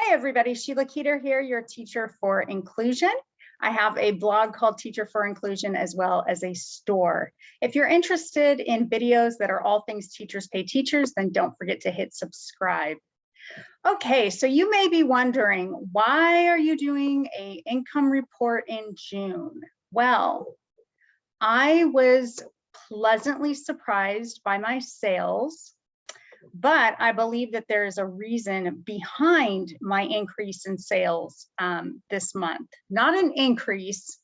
Hey everybody, Sheila Keeter here, your teacher for inclusion. I have a blog called Teacher for Inclusion as well as a store. If you're interested in videos that are all things teachers pay teachers, then don't forget to hit subscribe. Okay, so you may be wondering, why are you doing an income report in June? Well, I was pleasantly surprised by my sales. But I believe that there is a reason behind my increase in sales this month. Not an increase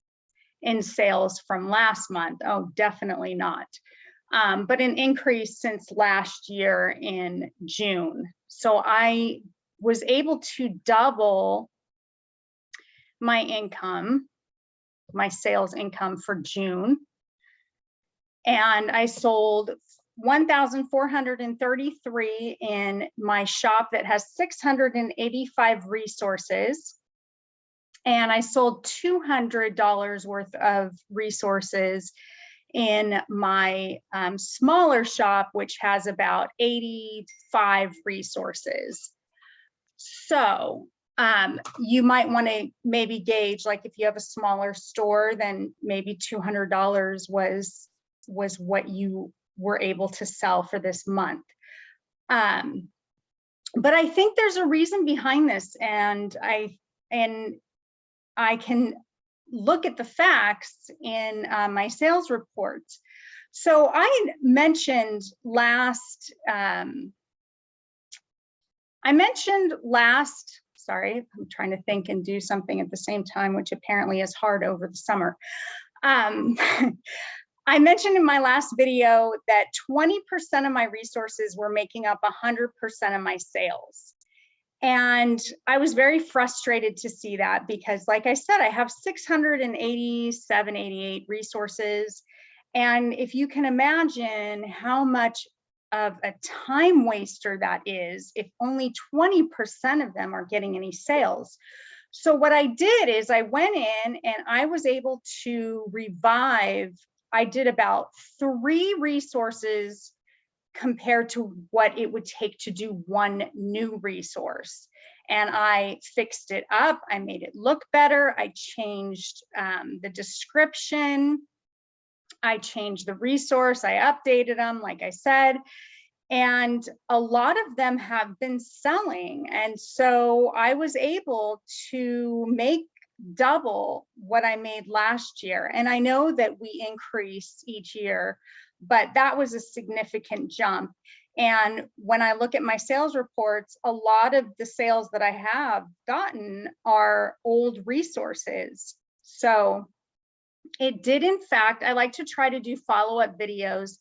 in sales from last month. Oh, definitely not. But an increase since last year in June. So I was able to double my income, my sales income for June. And I sold 1,433 in my shop that has 685 resources. And I sold $200 worth of resources in my smaller shop, which has about 85 resources. So you might want to maybe gauge, like if you have a smaller store, then maybe $200 was what you were able to sell for this month. But I think there's a reason behind this, and I can look at the facts in my sales reports. So I mentioned last, sorry, I'm trying to think and do something at the same time, which apparently is hard over the summer. I mentioned in my last video that 20% of my resources were making up 100% of my sales. And I was very frustrated to see that because, like I said, I have 687, 88 resources. And if you can imagine how much of a time waster that is, if only 20% of them are getting any sales. So what I did is I went in and I was able to revive. I did about 3 resources compared to what it would take to do one new resource. And I fixed it up. I made it look better. I changed the description. I changed the resource. I updated them, like I said. And a lot of them have been selling. And so I was able to make double what I made last year. And I know that we increase each year, but that was a significant jump. And when I look at my sales reports, a lot of the sales that I have gotten are old resources. So it did, in fact, I like to try to do follow-up videos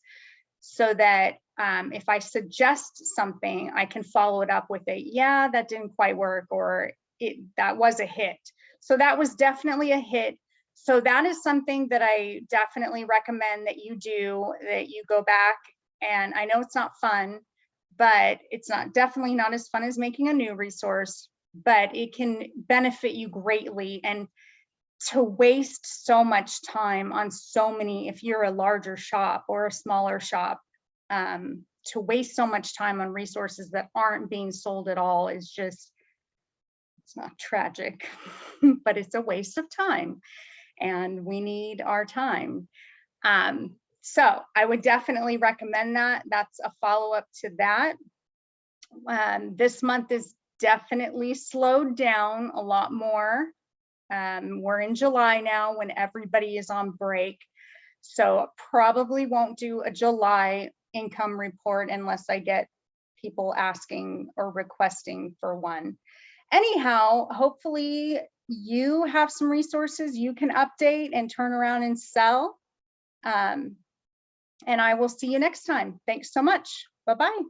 so that if I suggest something, I can follow it up with a, yeah, that didn't quite work, or that was a hit. So that was definitely a hit. So that is something that I definitely recommend that you do, that you go back. And I know it's not fun, but it's definitely not as fun as making a new resource, but it can benefit you greatly. And to waste so much time on so many, if you're a larger shop or a smaller shop, to waste so much time on resources that aren't being sold at all is just, it's not tragic, but it's a waste of time, and we need our time. So I would definitely recommend that. That's a follow-up to that. This month is definitely slowed down a lot more. We're in July now when everybody is on break. So probably won't do a July income report unless I get people asking or requesting for one. Anyhow, hopefully you have some resources you can update and turn around and sell. And I will see you next time. Thanks so much. Bye-bye.